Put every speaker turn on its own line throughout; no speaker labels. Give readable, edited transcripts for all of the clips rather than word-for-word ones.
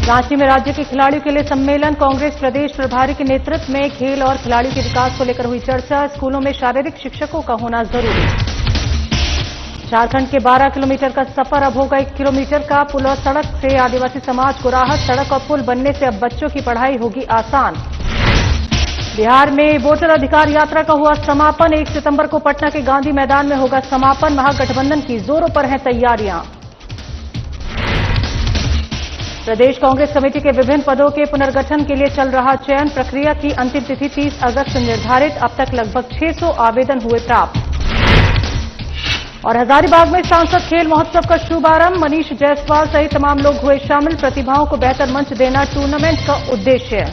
रांची में राज्य के खिलाड़ियों के लिए सम्मेलन। कांग्रेस प्रदेश प्रभारी के नेतृत्व में खेल और खिलाड़ियों के विकास को लेकर हुई चर्चा। स्कूलों में शारीरिक शिक्षकों का होना जरूरी। झारखंड के 12 किलोमीटर का सफर अब होगा 1 किलोमीटर का। पुल और सड़क से आदिवासी समाज को राहत। सड़क और पुल बनने से अब बच्चों की पढ़ाई होगी आसान। बिहार में वोटर अधिकार यात्रा का हुआ समापन। 1 सितंबर को पटना के गांधी मैदान में होगा समापन। महागठबंधन की जोरों पर हैं तैयारियां। प्रदेश कांग्रेस कमेटी के विभिन्न पदों के पुनर्गठन के लिए चल रहा चयन। प्रक्रिया की अंतिम तिथि 30 अगस्त निर्धारित। अब तक लगभग 600 आवेदन हुए प्राप्त। और हजारीबाग में सांसद खेल महोत्सव का शुभारंभ। मनीष जायसवाल सहित तमाम लोग हुए शामिल। प्रतिभाओं को बेहतर मंच देना टूर्नामेंट का उद्देश्य।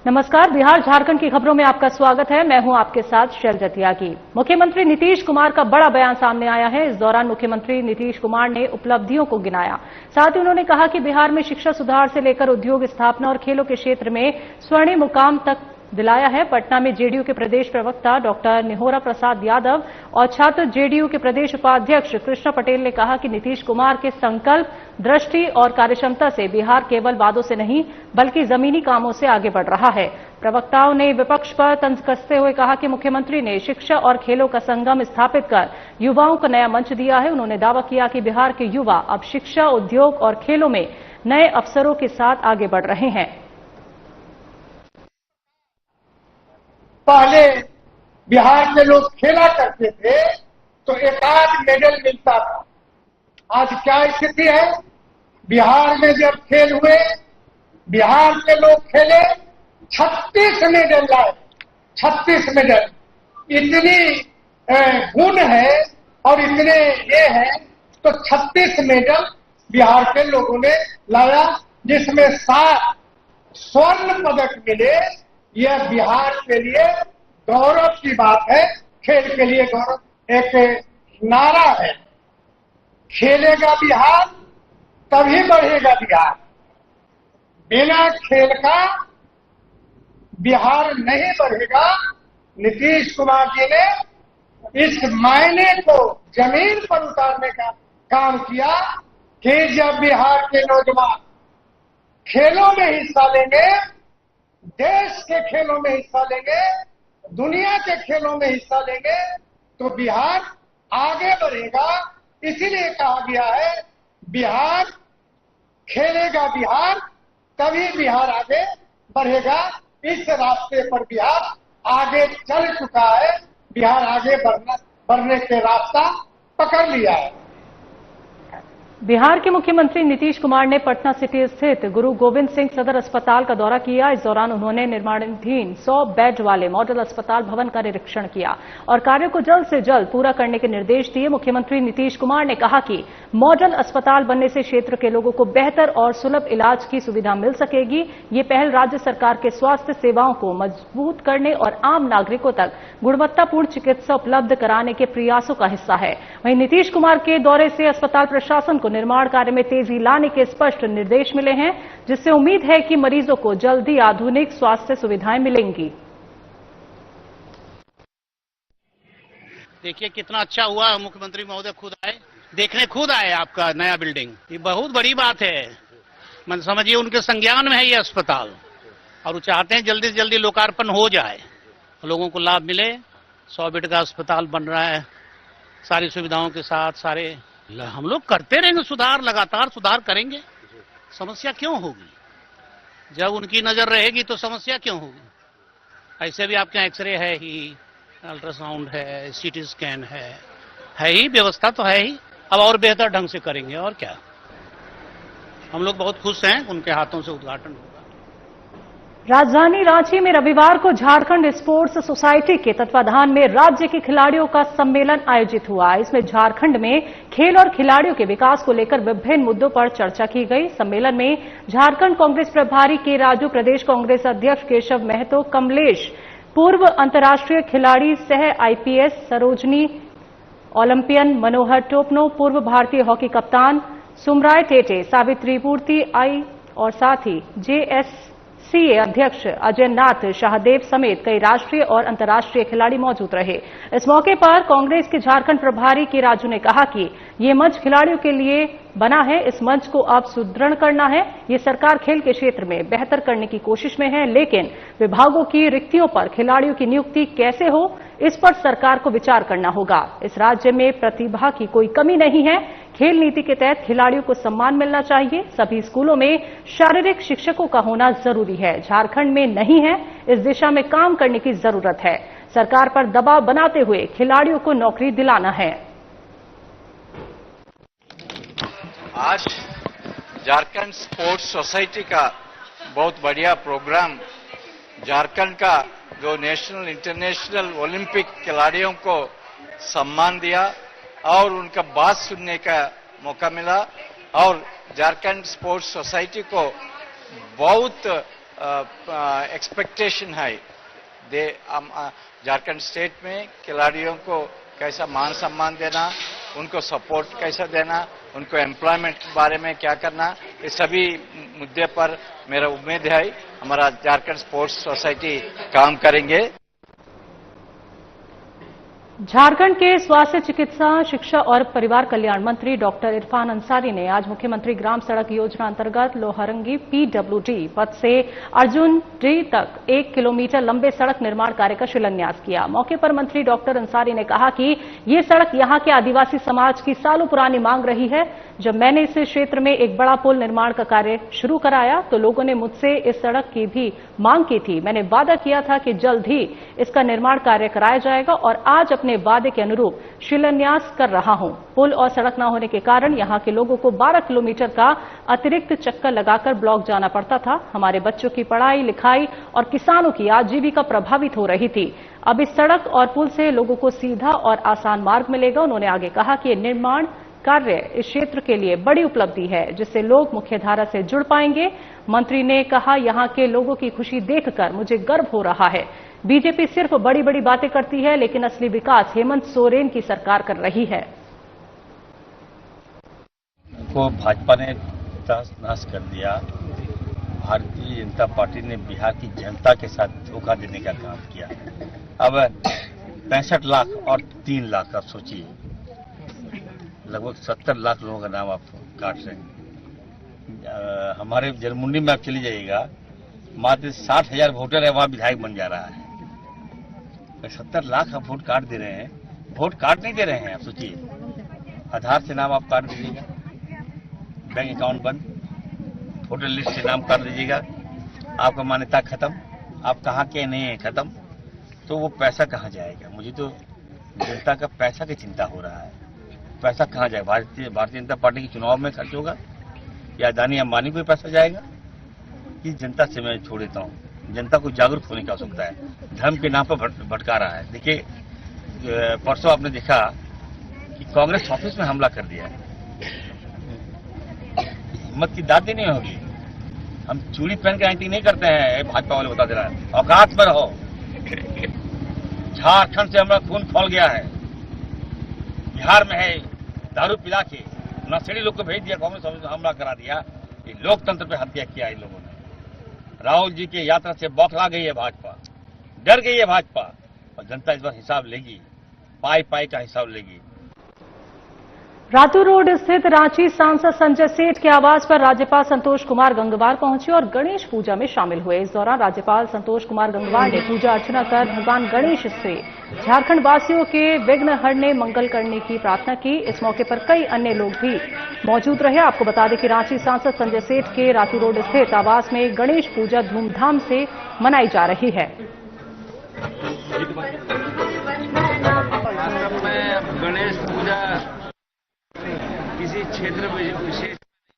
नमस्कार, बिहार झारखंड की खबरों में आपका स्वागत है। मैं हूं आपके साथ शैलजा त्यागी। मुख्यमंत्री नीतीश कुमार का बड़ा बयान सामने आया है। इस दौरान मुख्यमंत्री नीतीश कुमार ने उपलब्धियों को गिनाया। साथ ही उन्होंने कहा कि बिहार में शिक्षा सुधार से लेकर उद्योग स्थापना और खेलों के क्षेत्र में स्वर्णिम मुकाम तक दिलाया है। पटना में जेडीयू के प्रदेश प्रवक्ता डॉक्टर निहोरा प्रसाद यादव और छात्र जेडीयू के प्रदेश उपाध्यक्ष कृष्णा पटेल ने कहा कि नीतीश कुमार के संकल्प, दृष्टि और कार्यक्षमता से बिहार केवल वादों से नहीं बल्कि जमीनी कामों से आगे बढ़ रहा है। प्रवक्ताओं ने विपक्ष पर तंज कसते हुए कहा कि मुख्यमंत्री ने शिक्षा और खेलों का संगम स्थापित कर युवाओं को नया मंच दिया है। उन्होंने दावा किया कि बिहार के युवा अब शिक्षा, उद्योग और खेलों में नए अवसरों के साथ आगे बढ़ रहे हैं।
पहले बिहार के लोग खेला करते थे तो एक आध मेडल मिलता था। आज क्या स्थिति है? बिहार में जब खेल हुए, बिहार के लोग खेले, 36 मेडल लाए। 36 मेडल। इतनी गुण है और इतने ये है तो 36 मेडल बिहार के लोगों ने लाया, जिसमें 7 स्वर्ण पदक मिले। यह बिहार के लिए गौरव की बात है। खेल के लिए गौरव एक नारा है, खेलेगा बिहार तभी बढ़ेगा बिहार। बिना खेल का बिहार नहीं बढ़ेगा। नीतीश कुमार जी ने इस मायने को जमीन पर उतारने का काम किया कि जब बिहार के नौजवान खेलों में हिस्सा लेंगे, देश के खेलों में हिस्सा लेंगे, दुनिया के खेलों में हिस्सा लेंगे तो बिहार आगे बढ़ेगा। इसीलिए कहा गया है बिहार खेलेगा बिहार तभी बिहार आगे बढ़ेगा। इस रास्ते पर बिहार आगे चल चुका है। बिहार आगे बढ़ने के रास्ता पकड़ लिया है।
बिहार के मुख्यमंत्री नीतीश कुमार ने पटना सिटी स्थित गुरु गोविंद सिंह सदर अस्पताल का दौरा किया। इस दौरान उन्होंने निर्माणाधीन 100 बेड वाले मॉडल अस्पताल भवन का निरीक्षण किया और कार्यों को जल्द से जल्द पूरा करने के निर्देश दिए। मुख्यमंत्री नीतीश कुमार ने कहा कि मॉडल अस्पताल बनने से क्षेत्र के लोगों को बेहतर और सुलभ इलाज की सुविधा मिल सकेगी। ये पहल राज्य सरकार के स्वास्थ्य सेवाओं को मजबूत करने और आम नागरिकों तक गुणवत्तापूर्ण चिकित्सा उपलब्ध कराने के प्रयासों का हिस्सा है। वहीं नीतीश कुमार के दौरे से अस्पताल प्रशासन को निर्माण कार्य में तेजी लाने के स्पष्ट निर्देश मिले हैं, जिससे उम्मीद है कि मरीजों को जल्दी आधुनिक स्वास्थ्य सुविधाएं मिलेंगी।
देखिए कितना अच्छा हुआ, मुख्यमंत्री महोदय खुद आए, देखने खुद आए आपका नया बिल्डिंग। ये बहुत बड़ी बात है। मन समझिए उनके संज्ञान में है ये अस्पताल और वो चाहते हैं जल्दी से जल्दी लोकार्पण हो जाए, लोगों को लाभ मिले। 100 बेड का अस्पताल बन रहा है सारी सुविधाओं के साथ। सारे हम लोग करते रहेंगे सुधार, लगातार सुधार करेंगे। समस्या क्यों होगी? जब उनकी नजर रहेगी तो समस्या क्यों होगी? ऐसे भी आपके यहाँ एक्सरे है ही, अल्ट्रासाउंड है, सीटी स्कैन है ही, व्यवस्था तो है ही। अब और बेहतर ढंग से करेंगे और क्या। हम लोग बहुत खुश हैं, उनके हाथों से उद्घाटन होगा।
राजधानी रांची में रविवार को झारखंड स्पोर्ट्स सोसाइटी के तत्वाधान में राज्य के खिलाड़ियों का सम्मेलन आयोजित हुआ। इसमें झारखंड में खेल और खिलाड़ियों के विकास को लेकर विभिन्न मुद्दों पर चर्चा की गई। सम्मेलन में झारखंड कांग्रेस प्रभारी के राजू, प्रदेश कांग्रेस अध्यक्ष केशव महतो, कमलेश, पूर्व अंतर्राष्ट्रीय खिलाड़ी सह आईपीएस सरोजनी, ओलंपियन मनोहर टोपनो, पूर्व भारतीय हॉकी कप्तान सुमराय टेटे, सावित्री पूर्ति आई और साथ ही जेएस सीए अध्यक्ष अजय नाथ शाहदेव समेत कई राष्ट्रीय और अंतर्राष्ट्रीय खिलाड़ी मौजूद रहे। इस मौके पर कांग्रेस के झारखंड प्रभारी के राजू ने कहा कि ये मंच खिलाड़ियों के लिए बना है, इस मंच को अब सुदृढ़ करना है। ये सरकार खेल के क्षेत्र में बेहतर करने की कोशिश में है, लेकिन विभागों की रिक्तियों पर खिलाड़ियों की नियुक्ति कैसे हो, इस पर सरकार को विचार करना होगा। इस राज्य में प्रतिभा की कोई कमी नहीं है। खेल नीति के तहत खिलाड़ियों को सम्मान मिलना चाहिए। सभी स्कूलों में शारीरिक शिक्षकों का होना जरूरी है, झारखंड में नहीं है। इस दिशा में काम करने की जरूरत है। सरकार पर दबाव बनाते हुए खिलाड़ियों को नौकरी दिलाना है।
आज झारखंड स्पोर्ट्स सोसाइटी का बहुत बढ़िया प्रोग्राम, झारखंड का जो नेशनल इंटरनेशनल ओलंपिक खिलाड़ियों को सम्मान दिया और उनका बात सुनने का मौका मिला। और झारखंड स्पोर्ट्स सोसाइटी को बहुत एक्सपेक्टेशन है। झारखंड स्टेट में खिलाड़ियों को कैसा मान सम्मान देना, उनको सपोर्ट कैसा देना, उनको एम्प्लॉयमेंट के बारे में क्या करना, ये सभी मुद्दे पर मेरा उम्मीद है हमारा झारखंड स्पोर्ट्स सोसाइटी काम करेंगे।
झारखंड के स्वास्थ्य, चिकित्सा, शिक्षा और परिवार कल्याण मंत्री डॉक्टर इरफान अंसारी ने आज मुख्यमंत्री ग्राम सड़क योजना अंतर्गत लोहारंगी पीडब्ल्यूडी पथ से अर्जुन डी तक 1 किलोमीटर लंबे सड़क निर्माण कार्य का शिलान्यास किया। मौके पर मंत्री डॉक्टर अंसारी ने कहा कि ये सड़क यहां के आदिवासी समाज की सालों पुरानी मांग रही है। जब मैंने इस क्षेत्र में एक बड़ा पुल निर्माण का कार्य शुरू कराया तो लोगों ने मुझसे इस सड़क की भी मांग की थी। मैंने वादा किया था कि जल्द ही इसका निर्माण कार्य कराया जाएगा और आज अपने वादे के अनुरूप शिलान्यास कर रहा हूं। पुल और सड़क न होने के कारण यहां के लोगों को 12 किलोमीटर का अतिरिक्त चक्कर लगाकर ब्लॉक जाना पड़ता था। हमारे बच्चों की पढ़ाई लिखाई और किसानों की आजीविका प्रभावित हो रही थी। अब इस सड़क और पुल से लोगों को सीधा और आसान मार्ग मिलेगा। उन्होंने आगे कहा कि निर्माण कार्य इस क्षेत्र के लिए बड़ी उपलब्धि है, जिससे लोग मुख्यधारा से जुड़ पाएंगे। मंत्री ने कहा, यहां के लोगों की खुशी देखकर मुझे गर्व हो रहा है। बीजेपी सिर्फ बड़ी बड़ी बातें करती है, लेकिन असली विकास हेमंत सोरेन की सरकार कर रही है।
को भाजपा ने तहस नहस कर दिया। भारतीय जनता पार्टी ने बिहार की जनता के साथ धोखा देने का काम किया। अब 65 लाख और 3 लाख, आप सोचिए, लगभग 70 लाख लोगों का नाम आप काट रहे हैं। हमारे जलमुंडी में आप चली जाइएगा, मात्र 60,000 वोटर है, वहां विधायक बन जा रहा है। 70 लाख आप वोट काट दे रहे हैं, वोट काट नहीं दे रहे हैं। आप सोचिए, आधार से नाम आप काट दीजिएगा, बैंक अकाउंट बंद, वोटर लिस्ट से नाम काट दीजिएगा, आपका मान्यता खत्म, आप कहाँ के नहीं है खत्म। तो वो पैसा कहाँ जाएगा? मुझे तो जनता का पैसा की चिंता हो रहा है। पैसा कहाँ जाएगा? भारतीय जनता पार्टी के चुनाव में खर्च होगा या अदानी अंबानी को पैसा जाएगा? इस जनता से मैं छोड़ देता हूँ। जनता को जागरूक होने की आवश्यकता है। धर्म के नाम पर भटका रहा है। देखिए, परसों आपने देखा कि कांग्रेस ऑफिस में हमला कर दिया है। हिम्मत की दाद नहीं होगी। हम चूड़ी पहन के एंटी नहीं करते हैं, भाजपा वाले बता दे रहा है। औकात में रहो। झारखंड से हमारा खून खौल गया है। बिहार में है, दारू पिला के नक्सली लोग को भेज दिया, कांग्रेस ऑफिस में हमला करा दिया। ये लोकतंत्र पे हत्या किया इन लोगों ने। राहुल जी की यात्रा से बौखला गई है भाजपा, डर गई है भाजपा, और जनता इस बार हिसाब लेगी, पाई पाई का हिसाब लेगी।
रातू रोड स्थित रांची सांसद संजय सेठ के आवास पर राज्यपाल संतोष कुमार गंगवार पहुंचे और गणेश पूजा में शामिल हुए। इस दौरान राज्यपाल संतोष कुमार गंगवार ने पूजा अर्चना कर भगवान गणेश से झारखंड वासियों के विघ्न हरने मंगल करने की प्रार्थना की। इस मौके पर कई अन्य लोग भी मौजूद रहे। आपको बता दें कि रांची सांसद संजय सेठ के रातू रोड स्थित आवास में गणेश पूजा धूमधाम से मनाई जा रही है।
गणेश पूजा किसी क्षेत्र में विशेष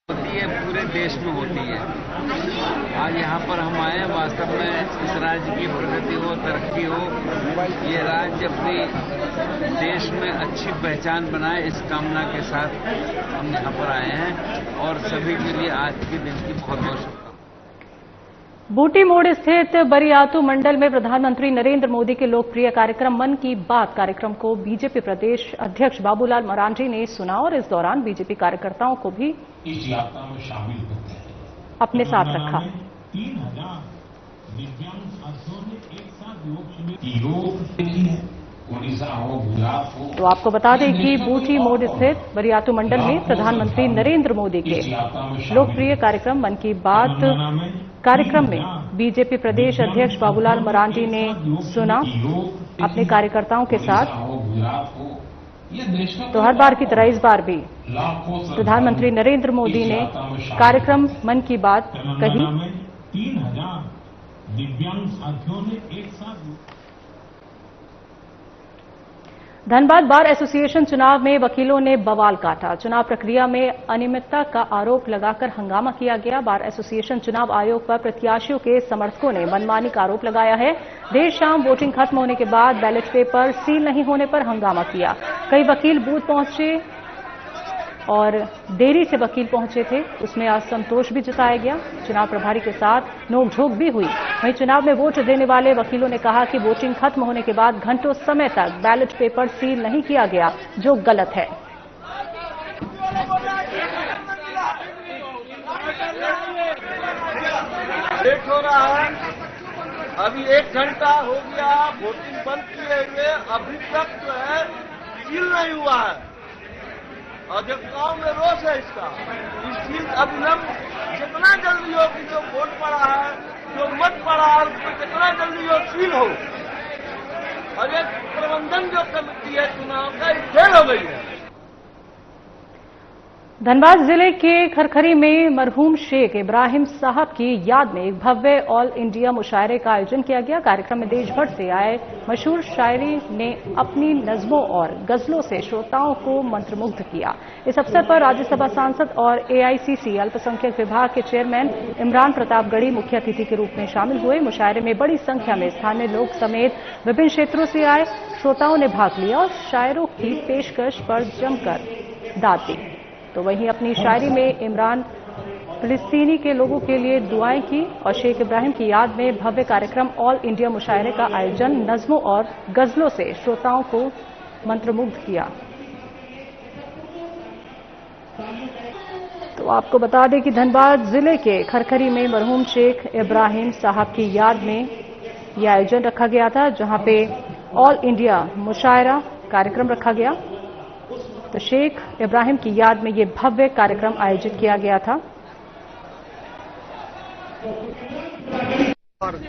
होती है, पूरे देश में होती है। आज यहाँ पर हम आए हैं, वास्तव में इस राज्य की प्रगति हो, तरक्की हो, ये राज्य अपनी देश में अच्छी पहचान बनाए, इस कामना के साथ हम यहाँ पर आए हैं और सभी के लिए आज के दिन की बहुत बहुत शुभकामनाएं।
बूटी मोड़ स्थित बरियातू मंडल में प्रधानमंत्री नरेंद्र मोदी के लोकप्रिय कार्यक्रम मन की बात कार्यक्रम को बीजेपी प्रदेश अध्यक्ष बाबूलाल मरांडी ने सुना और इस दौरान बीजेपी कार्यकर्ताओं को भी
इस यात्रा में शामिल होते हैं।
अपने साथ रखा।
दिव्यांग साथियों ने एक साथ योग है, ओडिशा हो, गुजरात हो।
तो आपको बता दें कि बूटी मोड़ स्थित बरियातू मंडल में प्रधानमंत्री नरेंद्र मोदी के लोकप्रिय कार्यक्रम मन की बात कार्यक्रम में बीजेपी प्रदेश अध्यक्ष बाबूलाल मरांडी ने सुना अपने कार्यकर्ताओं के साथ। तो हर बार की तरह इस बार भी प्रधानमंत्री नरेंद्र मोदी ने कार्यक्रम मन की बात कही।
3000 दिव्यांग साथियों ने एक साथ।
धनबाद बार एसोसिएशन चुनाव में वकीलों ने बवाल काटा। चुनाव प्रक्रिया में अनियमितता का आरोप लगाकर हंगामा किया गया। बार एसोसिएशन चुनाव आयोग पर प्रत्याशियों के समर्थकों ने मनमानी का आरोप लगाया है। देर शाम वोटिंग खत्म होने के बाद बैलेट पेपर सील नहीं होने पर हंगामा किया। कई वकील बूथ पहुंचे और देरी से वकील पहुंचे थे, उसमें असंतोष भी जताया गया। चुनाव प्रभारी के साथ नोकझोंक भी हुई। वहीं चुनाव में वोट देने वाले वकीलों ने कहा कि वोटिंग खत्म होने के बाद घंटों समय तक बैलेट पेपर सील नहीं किया गया, जो गलत है।
लेट हो रहा है, अभी 1 घंटा हो गया वोटिंग बंद किए हुए, अभी तक जो है सील नहीं हुआ है और जब गांव में रोष है इसका, इस चीज अभिनव जितना जल्दी हो कि जो वोट पड़ा है, जो मत पड़ा है, उसको जितना जल्दी हो सील हो। और एक प्रबंधन जो कमेटी है चुनाव का, फेल हो गई है।
धनबाद जिले के खरखरी में मरहूम शेख इब्राहिम साहब की याद में एक भव्य ऑल इंडिया मुशायरे का आयोजन किया गया। कार्यक्रम में देश भर से आए मशहूर शायरी ने अपनी नज्मों और गजलों से श्रोताओं को मंत्रमुग्ध किया। इस अवसर पर राज्यसभा सांसद और एआईसीसी अल्पसंख्यक विभाग के चेयरमैन इमरान प्रतापगढ़ी मुख्य अतिथि के रूप में शामिल हुए। मुशायरे में बड़ी संख्या में स्थानीय लोग समेत विभिन्न क्षेत्रों से आए श्रोताओं ने भाग लिया और शायरों की पेशकश पर जमकर दाद दी। तो वहीं अपनी शायरी में इमरान फिलिस्तीनी के लोगों के लिए दुआएं की और शेख इब्राहिम की याद में भव्य कार्यक्रम ऑल इंडिया मुशायरे का आयोजन नज्मों और गजलों से श्रोताओं को मंत्रमुग्ध किया। तो आपको बता दें कि धनबाद जिले के खरखरी में मरहूम शेख इब्राहिम साहब की याद में यह आयोजन रखा गया था, जहां पे ऑल इंडिया मुशायरा कार्यक्रम रखा गया। तो शेख इब्राहिम की याद में ये भव्य कार्यक्रम आयोजित किया गया था।
और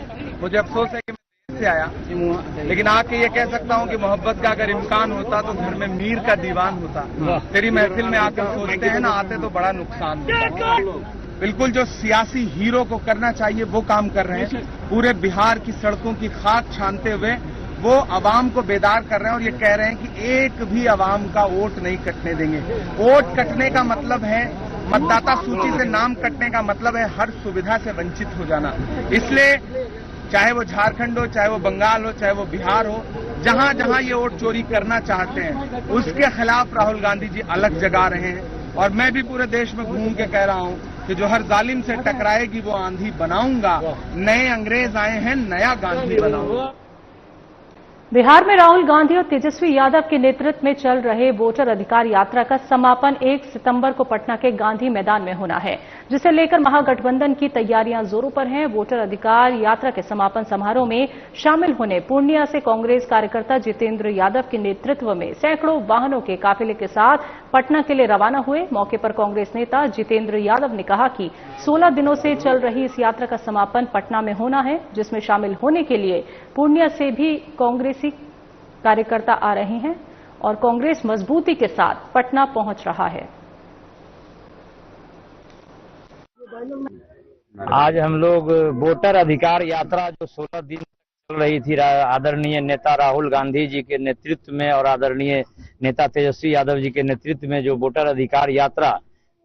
मुझे अफसोस है कि मैं से आया, लेकिन आके ये कह सकता हूँ कि मोहब्बत का अगर इम्कान होता तो घर में मीर का दीवान होता। तेरी महफिल में आकर सोचते हैं ना, आते तो बड़ा नुकसान होता। बिल्कुल जो सियासी हीरो को करना चाहिए वो काम कर रहे हैं। पूरे बिहार की सड़कों की खाक छानते हुए वो अवाम को बेदार कर रहे हैं और ये कह रहे हैं कि एक भी अवाम का वोट नहीं कटने देंगे। वोट कटने का मतलब है, मतदाता सूची से नाम कटने का मतलब है हर सुविधा से वंचित हो जाना। इसलिए चाहे वो झारखंड हो, चाहे वो बंगाल हो, चाहे वो बिहार हो, जहां जहां ये वोट चोरी करना चाहते हैं उसके खिलाफ राहुल गांधी जी अलग जगा रहे हैं। और मैं भी पूरे देश में घूम के कह रहा हूं कि जो हर जालिम से टकराएगी वो आंधी बनाऊंगा। नए अंग्रेज आए हैं, नया गांधी बनाऊंगा।
बिहार में राहुल गांधी और तेजस्वी यादव के नेतृत्व में चल रहे वोटर अधिकार यात्रा का समापन 1 सितंबर को पटना के गांधी मैदान में होना है, जिसे लेकर महागठबंधन की तैयारियां जोरों पर हैं। वोटर अधिकार यात्रा के समापन समारोह में शामिल होने पूर्णिया से कांग्रेस कार्यकर्ता जितेंद्र यादव के नेतृत्व में सैकड़ों वाहनों के काफिले के साथ पटना के लिए रवाना हुए। मौके पर कांग्रेस नेता जितेंद्र यादव ने कहा कि 16 दिनों से चल रही इस यात्रा का समापन पटना में होना है, जिसमें शामिल होने के लिए पूर्णिया से भी कांग्रेसी कार्यकर्ता आ रहे हैं और कांग्रेस मजबूती के साथ पटना पहुंच रहा है।
आज हम लोग वोटर अधिकार यात्रा जो 16 दिन चल रही थी आदरणीय नेता राहुल गांधी जी के नेतृत्व में और आदरणीय नेता तेजस्वी यादव जी के नेतृत्व में जो वोटर अधिकार यात्रा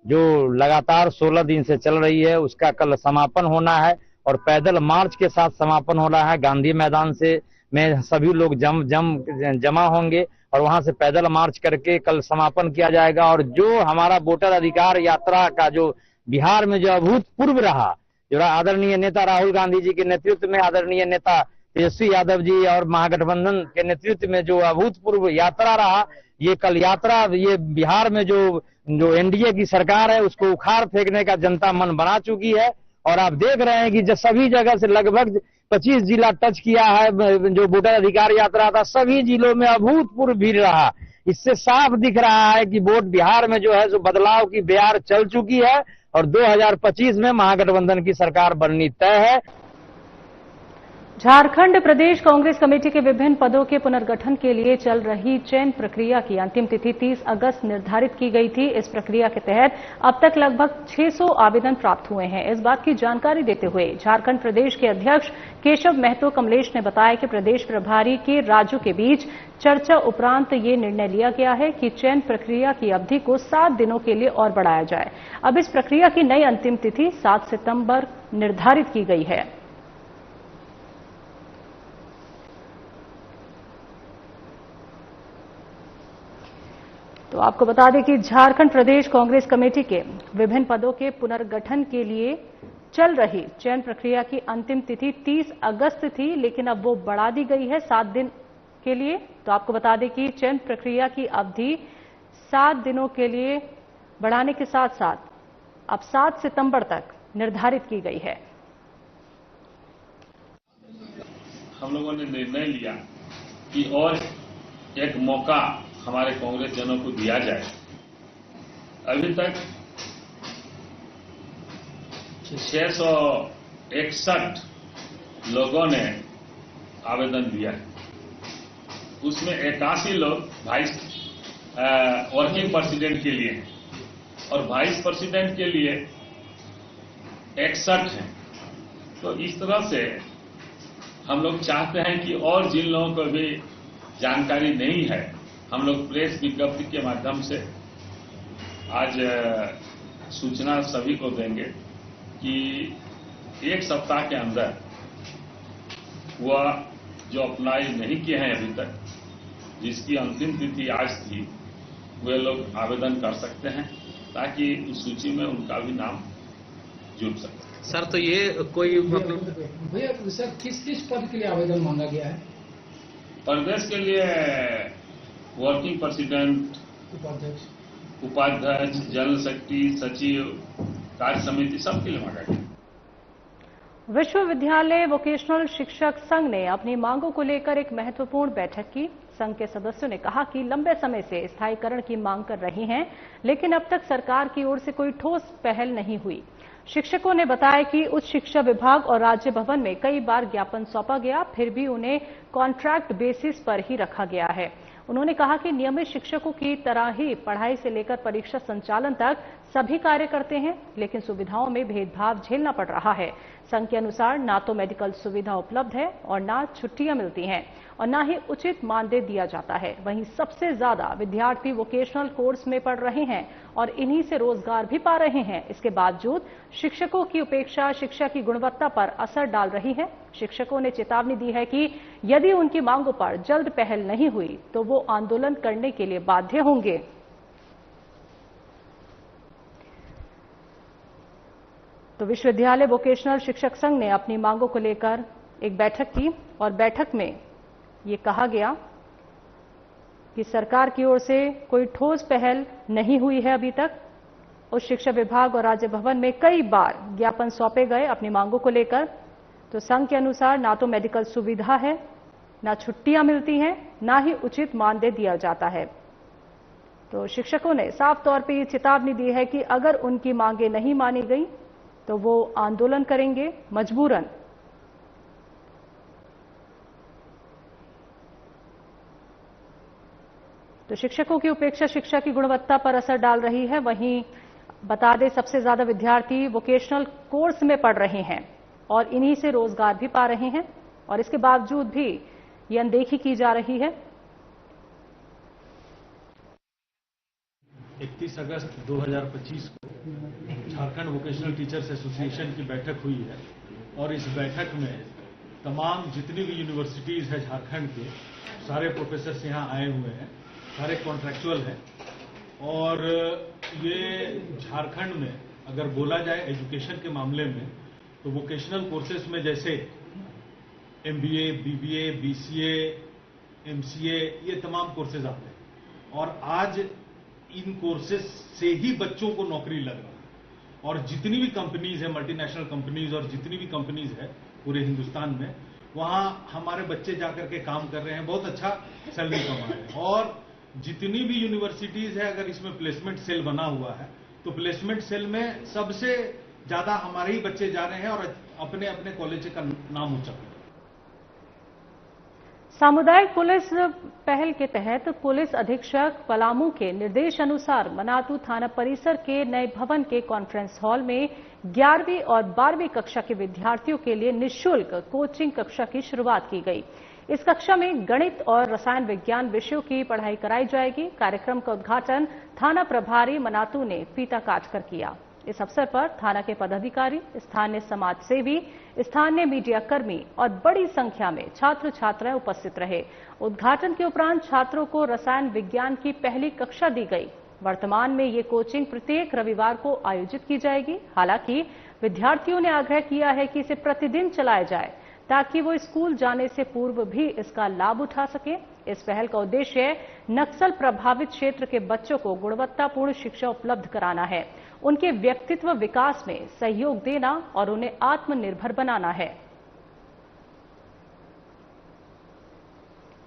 जो लगातार 16 दिन से चल रही है, उसका कल समापन होना है और पैदल मार्च के साथ समापन हो रहा है। गांधी मैदान से में सभी लोग जमा होंगे और वहां से पैदल मार्च करके कल समापन किया जाएगा। और जो हमारा वोटर अधिकार यात्रा का जो बिहार में जो अभूतपूर्व रहा, जो आदरणीय नेता राहुल गांधी जी के नेतृत्व में आदरणीय नेता तेजस्वी यादव जी और महागठबंधन के नेतृत्व में जो अभूतपूर्व यात्रा रहा, ये कल यात्रा ये बिहार में जो एनडीए की सरकार है उसको उखाड़ फेंकने का जनता मन बना चुकी है और आप देख रहे हैं कि जो सभी जगह से लगभग 25 जिला टच किया है, जो वोटर अधिकार यात्रा था, सभी जिलों में अभूतपूर्व भीड़ रहा। इससे साफ दिख रहा है कि वोट बिहार में जो है सो बदलाव की बयार चल चुकी है और 2025 में महागठबंधन की सरकार बननी तय है।
झारखंड प्रदेश कांग्रेस कमेटी के विभिन्न पदों के पुनर्गठन के लिए चल रही चयन प्रक्रिया की अंतिम तिथि 30 अगस्त निर्धारित की गई थी। इस प्रक्रिया के तहत अब तक लगभग 600 आवेदन प्राप्त हुए हैं। इस बात की जानकारी देते हुए झारखंड प्रदेश के अध्यक्ष केशव महतो कमलेश ने बताया कि प्रदेश प्रभारी के राज्यों के बीच चर्चा उपरांत ये निर्णय लिया गया है कि चयन प्रक्रिया की अवधि को 7 दिनों के लिए और बढ़ाया जाए। अब इस प्रक्रिया की नई अंतिम तिथि 7 सितंबर निर्धारित की गई है। तो आपको बता दें कि झारखंड प्रदेश कांग्रेस कमेटी के विभिन्न पदों के पुनर्गठन के लिए चल रही चयन प्रक्रिया की अंतिम तिथि 30 अगस्त थी, लेकिन अब वो बढ़ा दी गई है 7 दिन के लिए। तो आपको बता दें कि चयन प्रक्रिया की अवधि 7 दिनों के लिए बढ़ाने के साथ साथ अब 7 सितंबर तक निर्धारित की गई है।
हम लोगों ने निर्णय लिया कि और एक मौका हमारे कांग्रेस जनों को दिया जाए। अभी तक 661 लोगों ने आवेदन दिया है, उसमें 81 लोग वाइस वर्किंग प्रेसिडेंट के लिए हैं और वाइस प्रेसिडेंट के लिए 61 हैं। तो इस तरह से हम लोग चाहते हैं कि और जिन लोगों को भी जानकारी नहीं है, हम लोग प्रेस विज्ञप्ति के माध्यम से आज सूचना सभी को देंगे कि 1 सप्ताह के अंदर वह जो अप्लाई नहीं किए हैं अभी तक, जिसकी अंतिम तिथि आज थी, वे लोग आवेदन कर सकते हैं ताकि उस सूची में उनका भी नाम जुड़ सके।
सर, तो ये कोई
भैया सर किस पद के लिए आवेदन मांगा गया है?
प्रदेश के लिए वर्किंग प्रेसिडेंट, उपाध्यक्ष, जनरल सेक्रेटरी, सचिव, कार्य समिति, सबके लिए मांगा गया।
विश्वविद्यालय वोकेशनल शिक्षक संघ ने अपनी मांगों को लेकर एक महत्वपूर्ण बैठक की। संघ के सदस्यों ने कहा कि लंबे समय से स्थायीकरण की मांग कर रही हैं, लेकिन अब तक सरकार की ओर से कोई ठोस पहल नहीं हुई। शिक्षकों ने बताया कि उच्च शिक्षा विभाग और राज्य भवन में कई बार ज्ञापन सौंपा गया, फिर भी उन्हें कॉन्ट्रैक्ट बेसिस पर ही रखा गया है। उन्होंने कहा कि नियमित शिक्षकों की तरह ही पढ़ाई से लेकर परीक्षा संचालन तक सभी कार्य करते हैं, लेकिन सुविधाओं में भेदभाव झेलना पड़ रहा है। संघ के अनुसार ना तो मेडिकल सुविधा उपलब्ध है और ना छुट्टियां मिलती हैं और ना ही उचित मानदेय दिया जाता है। वहीं सबसे ज्यादा विद्यार्थी वोकेशनल कोर्स में पढ़ रहे हैं और इन्हीं से रोजगार भी पा रहे हैं। इसके बावजूद शिक्षकों की उपेक्षा शिक्षा की गुणवत्ता पर असर डाल रही है। शिक्षकों ने चेतावनी दी है कि यदि उनकी मांगों पर जल्द पहल नहीं हुई तो वो आंदोलन करने के लिए बाध्य होंगे। तो विश्वविद्यालय वोकेशनल शिक्षक संघ ने अपनी मांगों को लेकर एक बैठक की और बैठक में ये कहा गया कि सरकार की ओर से कोई ठोस पहल नहीं हुई है अभी तक। उच्च शिक्षा विभाग और राज्य भवन में कई बार ज्ञापन सौंपे गए अपनी मांगों को लेकर। तो संघ के अनुसार ना तो मेडिकल सुविधा है, ना छुट्टियां मिलती हैं, ना ही उचित मानदेय दिया जाता है। तो शिक्षकों ने साफ तौर पर ये चेतावनी दी है कि अगर उनकी मांगें नहीं मानी गई तो वो आंदोलन करेंगे मजबूरन। तो शिक्षकों की उपेक्षा शिक्षा की गुणवत्ता पर असर डाल रही है। वहीं बता दें सबसे ज्यादा विद्यार्थी वोकेशनल कोर्स में पढ़ रहे हैं और इन्हीं से रोजगार भी पा रहे हैं और इसके बावजूद भी ये अनदेखी की जा रही है।
31 अगस्त 2025 को झारखंड वोकेशनल टीचर्स एसोसिएशन की बैठक हुई है और इस बैठक में तमाम जितनी भी यूनिवर्सिटीज है झारखंड के सारे प्रोफेसर्स यहाँ आए हुए हैं, सारे कॉन्ट्रैक्चुअल हैं। और ये झारखंड में अगर बोला जाए एजुकेशन के मामले में तो वोकेशनल कोर्सेज में जैसे MBA, BBA, BCA, MCA ये तमाम कोर्सेज आते हैं और आज इन कोर्सेज से ही बच्चों को नौकरी लग रहा है। और जितनी भी कंपनीज है, मल्टीनेशनल कंपनीज और जितनी भी कंपनीज है पूरे हिंदुस्तान में, वहां हमारे बच्चे जाकर के काम कर रहे हैं, बहुत अच्छा सैलरी कमा रहे हैं। और जितनी भी यूनिवर्सिटीज है, अगर इसमें प्लेसमेंट सेल बना हुआ है तो प्लेसमेंट सेल में सबसे ज्यादा हमारे ही बच्चे जा रहे हैं और अपने अपने कॉलेज का नाम ऊंचा कर रहे हैं।
सामुदायिक पुलिस पहल के तहत पुलिस अधीक्षक पलामू के निर्देश अनुसार मनातू थाना परिसर के नए भवन के कॉन्फ्रेंस हॉल में 11वीं और 12वीं कक्षा के विद्यार्थियों के लिए निःशुल्क कोचिंग कक्षा की शुरुआत की गई। इस कक्षा में गणित और रसायन विज्ञान विषयों की पढ़ाई कराई जाएगी। कार्यक्रम का उद्घाटन थाना प्रभारी मनातू ने फीता काटकर किया। इस अवसर पर थाना के पदाधिकारी, स्थानीय समाज सेवी, स्थानीय मीडिया कर्मी और बड़ी संख्या में छात्र छात्राएं उपस्थित रहे। उद्घाटन के उपरांत छात्रों को रसायन विज्ञान की पहली कक्षा दी गई। वर्तमान में ये कोचिंग प्रत्येक रविवार को आयोजित की जाएगी। हालांकि विद्यार्थियों ने आग्रह किया है कि इसे प्रतिदिन चलाया जाए ताकि वो स्कूल जाने से पूर्व भी इसका लाभ उठा सके। इस पहल का उद्देश्य नक्सल प्रभावित क्षेत्र के बच्चों को गुणवत्तापूर्ण शिक्षा उपलब्ध कराना है, उनके व्यक्तित्व विकास में सहयोग देना और उन्हें आत्मनिर्भर बनाना है।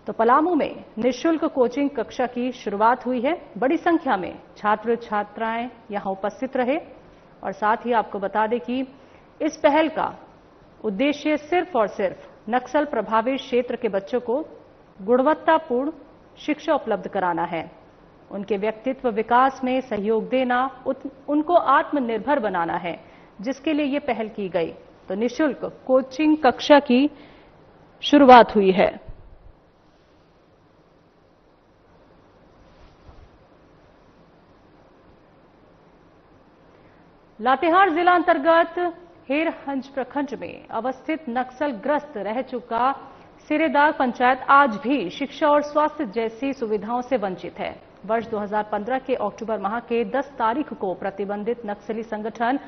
तो पलामू में निःशुल्क कोचिंग कक्षा की शुरुआत हुई है। बड़ी संख्या में छात्र छात्राएं यहां उपस्थित रहे और साथ ही आपको बता दें कि इस पहल का उद्देश्य सिर्फ और सिर्फ नक्सल प्रभावित क्षेत्र के बच्चों को गुणवत्तापूर्ण शिक्षा उपलब्ध कराना है, उनके व्यक्तित्व विकास में सहयोग देना, उनको आत्मनिर्भर बनाना है, जिसके लिए ये पहल की गई। तो निःशुल्क कोचिंग कक्षा की शुरुआत हुई है। लातेहार जिला अंतर्गत हेरहंज प्रखंड में अवस्थित नक्सलग्रस्त रह चुका सिरेदाग पंचायत आज भी शिक्षा और स्वास्थ्य जैसी सुविधाओं से वंचित है। वर्ष 2015 के अक्टूबर माह के 10 तारीख को प्रतिबंधित नक्सली संगठन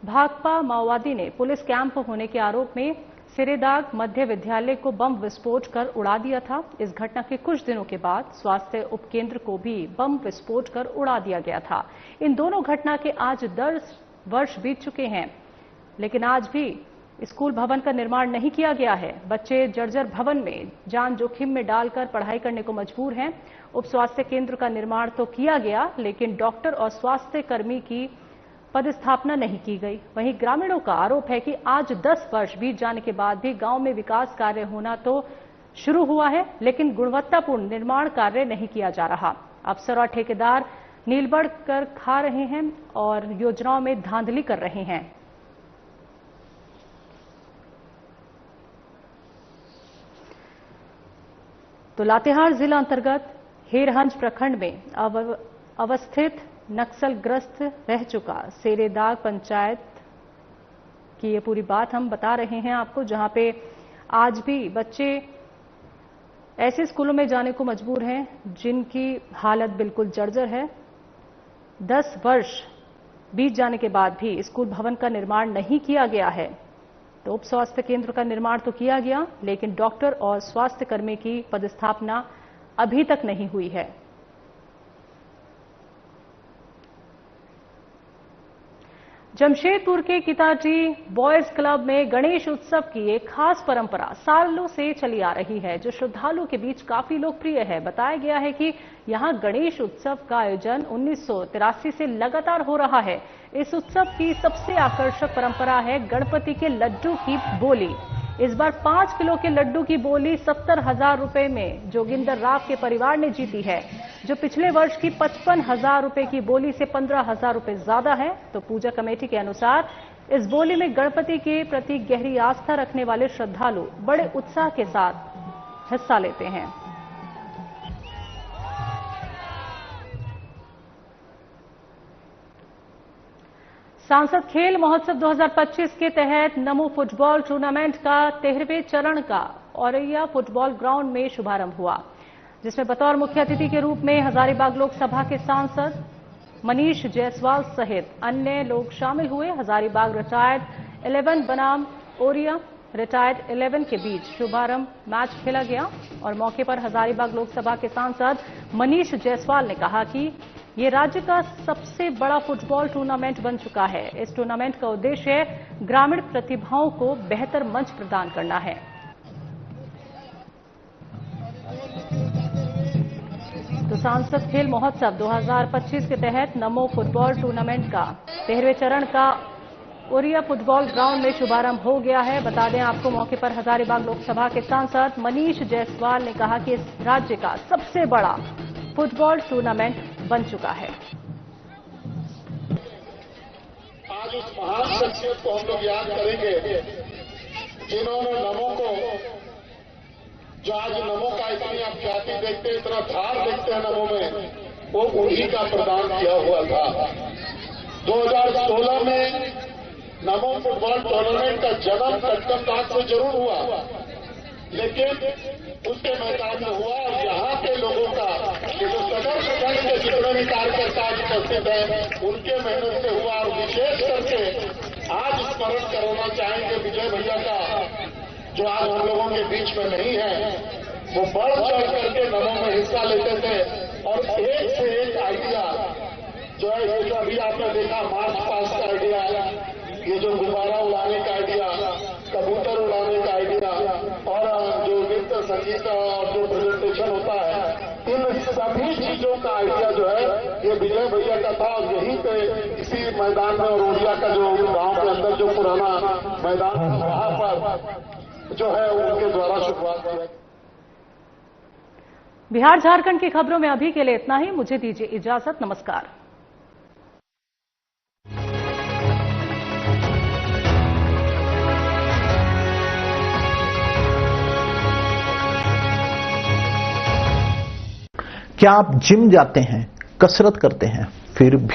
भाकपा माओवादी ने पुलिस कैंप होने के आरोप में सिरेदाग मध्य विद्यालय को बम विस्फोट कर उड़ा दिया था। इस घटना के कुछ दिनों के बाद स्वास्थ्य उपकेंद्र को भी बम विस्फोट कर उड़ा दिया गया था। इन दोनों घटना के आज 10 वर्ष बीत चुके हैं, लेकिन आज भी स्कूल भवन का निर्माण नहीं किया गया है। बच्चे जर्जर भवन में जान जोखिम में डालकर पढ़ाई करने को मजबूर हैं। उप स्वास्थ्य केंद्र का निर्माण तो किया गया, लेकिन डॉक्टर और स्वास्थ्य कर्मी की पदस्थापना नहीं की गई। वहीं ग्रामीणों का आरोप है कि आज 10 वर्ष बीत जाने के बाद भी गांव में विकास कार्य होना तो शुरू हुआ है, लेकिन गुणवत्तापूर्ण निर्माण कार्य नहीं किया जा रहा। अफसर और ठेकेदार नीलबढ़ कर खा रहे हैं और योजनाओं में धांधली कर रहे हैं। तो लातेहार जिला अंतर्गत हेरहंज प्रखंड में अवस्थित नक्सलग्रस्त रह चुका सेरेदाग पंचायत की ये पूरी बात हम बता रहे हैं आपको, जहां पे आज भी बच्चे ऐसे स्कूलों में जाने को मजबूर हैं जिनकी हालत बिल्कुल जर्जर है। 10 वर्ष बीत जाने के बाद भी स्कूल भवन का निर्माण नहीं किया गया है। तो उप स्वास्थ्य केंद्र का निर्माण तो किया गया, लेकिन डॉक्टर और स्वास्थ्य कर्मी की पदस्थापना अभी तक नहीं हुई है। जमशेदपुर के किताजी बॉयज क्लब में गणेश उत्सव की एक खास परंपरा सालों से चली आ रही है, जो श्रद्धालुओं के बीच काफी लोकप्रिय है। बताया गया है कि यहां गणेश उत्सव का आयोजन 1983 से लगातार हो रहा है। इस उत्सव की सबसे आकर्षक परंपरा है गणपति के लड्डू की बोली। इस बार 5 किलो के लड्डू की बोली 70,000 रुपए में जोगिंदर राव के परिवार ने जीती है, जो पिछले वर्ष की 55,000 रुपए की बोली से 15,000 रुपए ज्यादा है। तो पूजा कमेटी के अनुसार इस बोली में गणपति के प्रति गहरी आस्था रखने वाले श्रद्धालु बड़े उत्साह के साथ हिस्सा लेते हैं। सांसद खेल महोत्सव 2025 के तहत नमो फुटबॉल टूर्नामेंट का 13वें चरण का औरैया फुटबॉल ग्राउंड में शुभारंभ हुआ, जिसमें बतौर मुख्य अतिथि के रूप में हजारीबाग लोकसभा के सांसद मनीष जायसवाल सहित अन्य लोग शामिल हुए। हजारीबाग रिटायर्ड 11 बनाम औरैया रिटायर्ड 11 के बीच शुभारंभ मैच खेला गया और मौके पर हजारीबाग लोकसभा के सांसद मनीष जायसवाल ने कहा कि ये राज्य का सबसे बड़ा फुटबॉल टूर्नामेंट बन चुका है। इस टूर्नामेंट का उद्देश्य ग्रामीण प्रतिभाओं को बेहतर मंच प्रदान करना है। तो सांसद खेल महोत्सव 2025 के तहत नमो फुटबॉल टूर्नामेंट का 13वें चरण का ओरिया फुटबॉल ग्राउंड में शुभारंभ हो गया है। बता दें आपको, मौके पर हजारीबाग लोकसभा के सांसद मनीष जायसवाल ने कहा कि इस राज्य का सबसे बड़ा फुटबॉल टूर्नामेंट बन चुका है।
आज उस महान शख्सियत को हम लोग याद करेंगे जिन्होंने नमो को, जो आज नमो का इतनी आप ख्याति देखते हैं, इतना धार देखते हैं नमो में, वो उन्हीं का प्रदान किया हुआ था। 2016 में नमो फुटबॉल टूर्नामेंट का जन्म कटकमनाथ से जरूर हुआ, लेकिन उसके मैदान में हुआ और यहाँ के लोगों का, जो सदर प्रखंड के जितने भी कार्यकर्ता उपस्थित हैं, उनके मेहनत से हुआ। और विशेष करके आज स्मरण करना चाहेंगे विजय भैया का, जो आज हम लोगों के बीच में नहीं है। वो बढ़ चढ़ करके नमो में हिस्सा लेते थे और एक से एक आइडिया जो है, जैसे अभी आपने देखा मार्च पास का आइडिया, ये जो गुब्बारा उड़ाने का आइडिया, कबूतर उड़ाने का आइडिया और जो नृत्य संगीत और जो प्रेजेंटेशन होता है, इन सभी चीजों का आइडिया जो है ये विजय भैया का था। और यहीं पे इसी मैदान में और ओरिया का जो गांव के अंदर जो पुराना मैदान है, वहां पर जो है उनके द्वारा शुरुआत की।
बिहार झारखंड की खबरों में अभी के लिए इतना ही। मुझे दीजिए इजाजत। नमस्कार।
क्या आप जिम जाते हैं, कसरत करते हैं, फिर भी